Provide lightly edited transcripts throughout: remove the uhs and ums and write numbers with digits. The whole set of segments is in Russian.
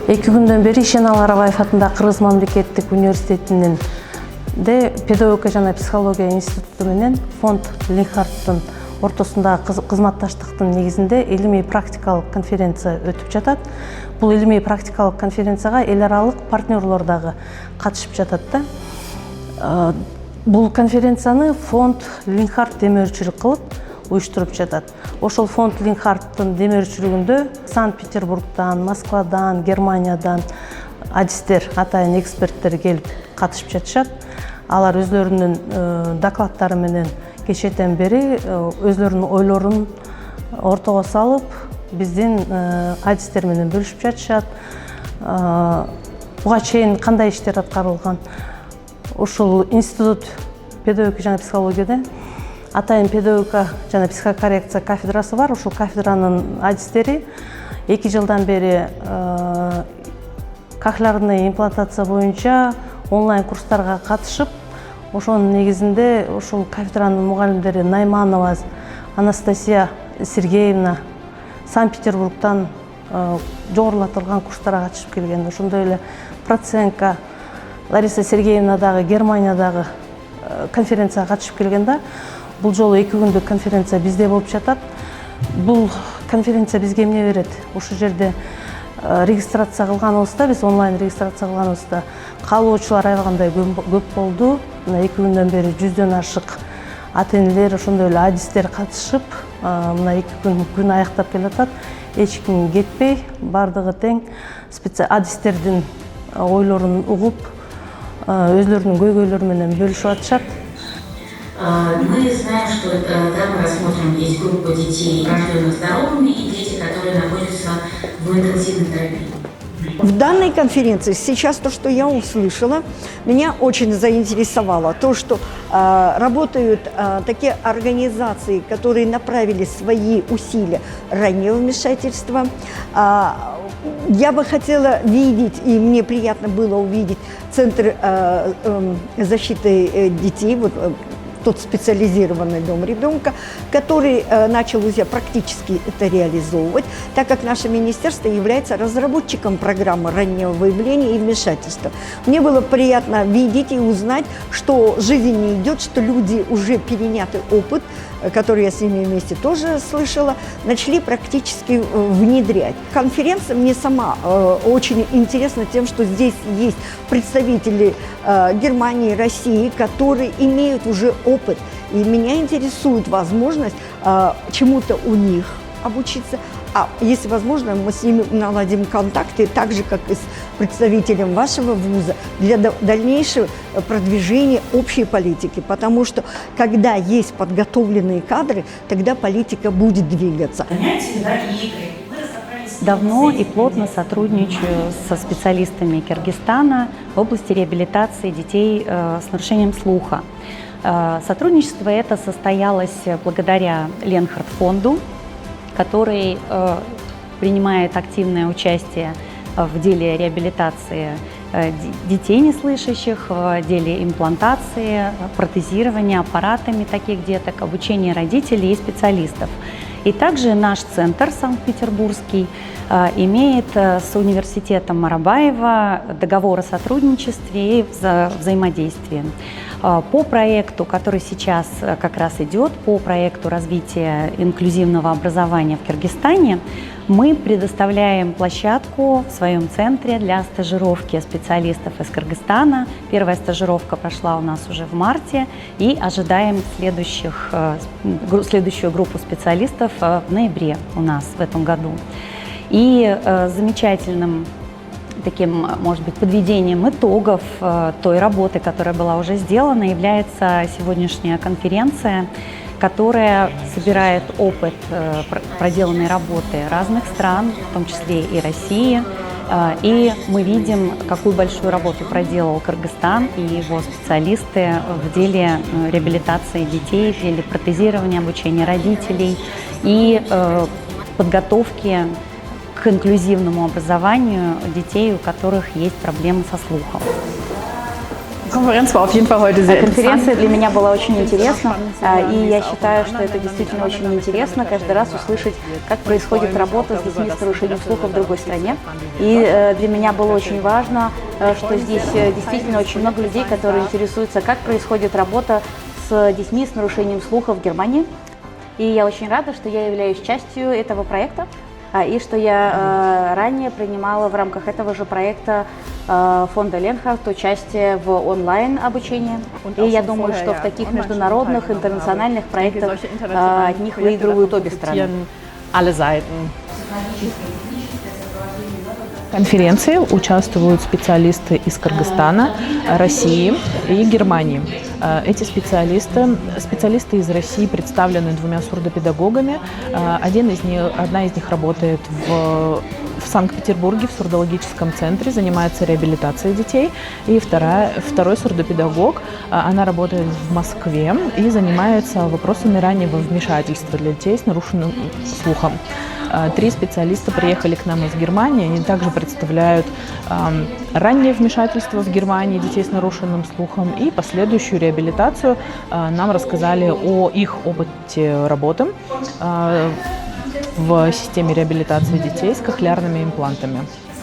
2 күндөн бери Ишеналы Арабаев атындагы Кыргыз мамлекеттик университетинин педагогика жана психология институту менен фонд Линхарттын ортосундагы кызматташтыктын негизинде илимий практикалык конференция өтүп жатат. Бул илимий практикалык конференцияга эл аралык партнерлор дагы катышып жатат да. Бул конференцияны фонд Линхарт демөөрчүлүк кылып уюштуруп жатат. Ошол фонд Линхарттын демөөрчүлүгүндө Санкт-Петербургдан, Москвадан, Германиядан адистер, атайын эксперттер келип катышып жатышат. Алар өзлөрүнүн докладдары менен кечээден бери өзлөрүнүн ойлорун ортого салып, биздин адистер менен бөлүшүп жатышат. Буга чейин кандай иштер аткарылган? Ушул институт педагогика жана психологияда атайын педагогика жана психокоррекция кафедрасы бар. Ушул кафедранын адистери 2 жылдан бери кохлеарный имплантация боюнча онлайн курстарга катышып, ошонун негизинде ушул кафедранын мугалимдери Найманова Анастасия Сергеевна Санкт-Петербургдан жогорулатылган курстарга катышып келген. Ошондой эле Проценко Лариса Сергеевна дагы Германиядагы конференцияга катышып келген да. Бул жолу 2 күндүк конференция бизде болуп жатат. Бул конференция бизге эмне берет? Ошол жерде регистрация кылганыбызда, биз онлайн регистрация кылганыбызда каалоочулар аябагандай көп болду. Мына 2 күндөн бери 100дөн ашык ата-энелер, ошондой эле адистер катышып, мына 2 күн аяктап келатат. Эч ким кетпей, бардыгы тең адистердин ойлорун угуп, өзлөрүнүн көйгөйлөрү менен бөлүшүп атышат. Мы знаем, что да, мы рассмотрим здесь группу детей, рожденных здоровыми, и дети, которые находятся в интенсивной терапии. В данной конференции сейчас то, что я услышала, меня очень заинтересовало. То, что работают такие организации, которые направили свои усилия раннего вмешательства. Я бы хотела видеть, и мне приятно было увидеть Центр защиты детей, вот, тот специализированный дом ребенка, который начал уже практически это реализовывать, так как наше министерство является разработчиком программы раннего выявления и вмешательства. Мне было приятно видеть и узнать, что жизнь не идет, что люди уже перенятый опыт, который я с ними вместе тоже слышала, начали практически внедрять. Конференция мне сама очень интересна тем, что здесь есть представители Германии, России, которые имеют уже опыт. И меня интересует возможность чему-то у них обучиться. А если возможно, мы с ними наладим контакты, так же, как и с представителем вашего вуза, для дальнейшего продвижения общей политики. Потому что, когда есть подготовленные кадры, тогда политика будет двигаться. Давно и плотно сотрудничаю со специалистами Киргизстана в области реабилитации детей с нарушением слуха. Сотрудничество это состоялось благодаря Ленхарт-фонду, который принимает активное участие в деле реабилитации детей неслышащих, в деле имплантации, протезирования аппаратами таких деток, обучения родителей и специалистов. И также наш центр Санкт-Петербургский имеет с университетом Арабаева договор о сотрудничестве и взаимодействии. По проекту, который сейчас как раз идет, по проекту развития инклюзивного образования в Киргизстане, мы предоставляем площадку в своем центре для стажировки специалистов из Кыргызстана. Первая стажировка прошла у нас уже в марте, и ожидаем следующую группу специалистов в ноябре у нас в этом году. И замечательным таким, может быть, подведением итогов той работы, которая была уже сделана, является сегодняшняя конференция, которая собирает опыт проделанной работы разных стран, в том числе и России. И мы видим, какую большую работу проделал Кыргызстан и его специалисты в деле реабилитации детей, в деле протезирования, обучения родителей и подготовки к инклюзивному образованию детей, у которых есть проблемы со слухом. Konferenz war auf jeden Fall heute sehr Конференция interessant. для меня была очень интересна, и я считаю, что это действительно очень интересно каждый раз услышать, как происходит работа с детьми с нарушением слуха в другой стране. И для меня было очень важно, что здесь действительно очень много людей, которые интересуются, как происходит работа с детьми с нарушением слуха в Германии. И я очень рада, что я являюсь частью этого проекта, и что я ранее принимала в рамках этого же проекта фонда Ленхард участие в онлайн-обучении. И я думаю, что в таких международных, интернациональных проектах от них выигрывают обе стороны. Alle Seiten. В конференции участвуют специалисты из Кыргызстана, России и Германии. Эти специалисты из России представлены двумя сурдопедагогами. Одна из них работает в Санкт-Петербурге в сурдологическом центре, занимается реабилитацией детей. И второй сурдопедагог, она работает в Москве и занимается вопросами раннего вмешательства для детей с нарушенным слухом. 3 специалиста приехали к нам из Германии, они также представляют раннее вмешательство в Германии детей с нарушенным слухом и последующую реабилитацию. Нам рассказали о их опыте работы в системе реабилитации детей с кохлеарными имплантами.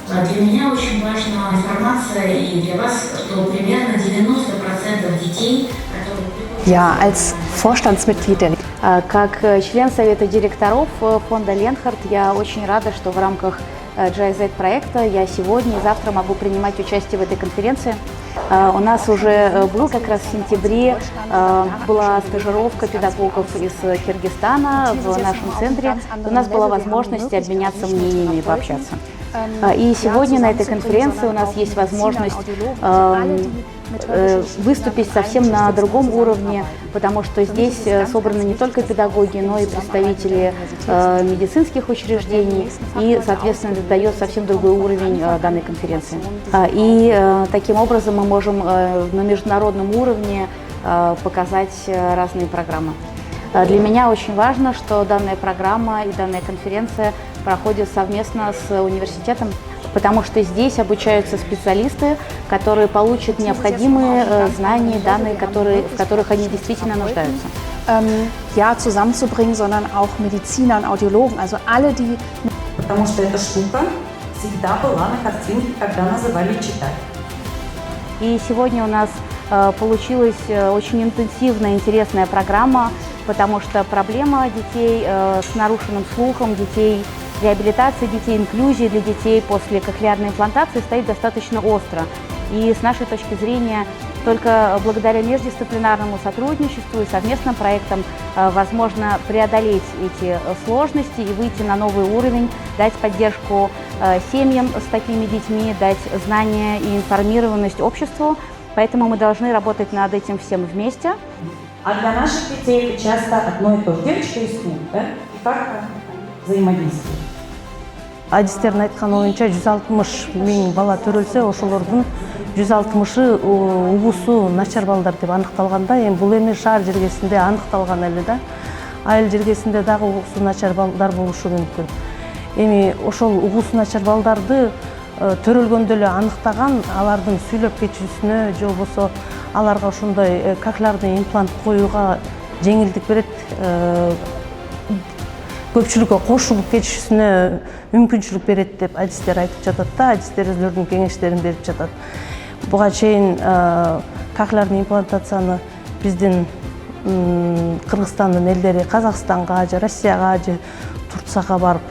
Для меня очень важна информация и для вас, что примерно 90% детей, которые приходят... Ja, als Vorstandsmitglied der Как член совета директоров фонда Ленхард, я очень рада, что в рамках GIZ проекта я сегодня и завтра могу принимать участие в этой конференции. У нас уже был как раз в сентябре была стажировка педагогов из Киргизстана в нашем центре. У нас была возможность обменяться мнениями и пообщаться. И сегодня на этой конференции у нас есть возможность выступить совсем на другом уровне, потому что здесь собраны не только педагоги, но и представители медицинских учреждений, и, соответственно, это дает совсем другой уровень данной конференции. И таким образом мы можем на международном уровне показать разные программы. Для меня очень важно, что данная программа и данная конференция проходит совместно с университетом, потому что здесь обучаются специалисты, которые получат необходимые знания, данные, в которых они действительно нуждаются. ja, zusammenzubringen, sondern auch Mediziner und Audiologen, also alle, die... Потому что эта штука всегда была на картинке, когда называли читать. И сегодня у нас получилась очень интенсивная, интересная программа, потому что проблема детей с нарушенным слухом, реабилитации детей, инклюзии для детей после кохлеарной имплантации стоит достаточно остро. И с нашей точки зрения, только благодаря междисциплинарному сотрудничеству и совместным проектам возможно преодолеть эти сложности и выйти на новый уровень, дать поддержку семьям с такими детьми, дать знания и информированность обществу. Поэтому мы должны работать над этим всем вместе. А для наших детей это часто одно и то же. Девочка и слух, да? И как взаимодействие. Адистердин айтканы боюнча 160 миң бала төрөлсө, ошолордун 160-ы угусу начар балдар деп аныкталганда, эми бул эми шаар жергесинде аныкталган эле да. Айыл жергесинде дагы угусу начар балдар болушу мүмкүн. Эми ошол угусу начар балдарды төрөлгөндө эле аныктаган, алардын сүйлөп кетүүсүнө же болбосо аларга ошондой кохлеарный имплант коюуга жеңилдик берет, көпчүлүккө кошулуп кетишүүсүнө мүмкүнчүлүк берет деп адистер айтып жатат да, адистер өзлөрүнүн кеңештерин берип жатат. Буга чейин кохлеарный имплантацияны биздин Кыргызстандын элдери Казакстанга же Россияга же Турцияга барып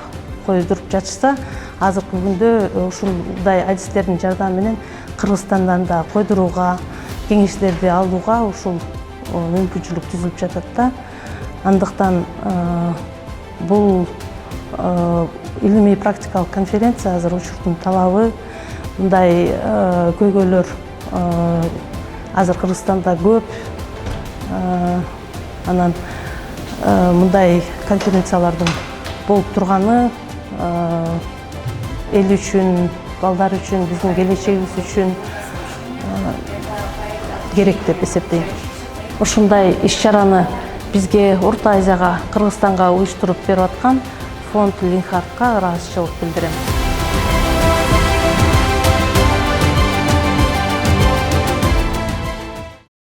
койдуруп жатышса, азыркы күндө ушундай адистердин жардамы менен Кыргызстандан да койдурууга, кеңештерди алууга ушул мүмкүнчүлүк түзүлүп жатат да. Андыктан бул илимий практикалык конференция азыр учурдун талабы. Мындай көйгөйлөр азыр Кыргызстанда көп. Анан мындай конференциялардын болуп турганы эл үчүн, балдар үчүн, биздин келечегибиз үчүн керек деп эсептейм. Ушундай иш-чараны бизге Орто Азияга, Кыргызстанга уюштуруп берип аткан фонд Ленхардка ыраазычылык билдирем.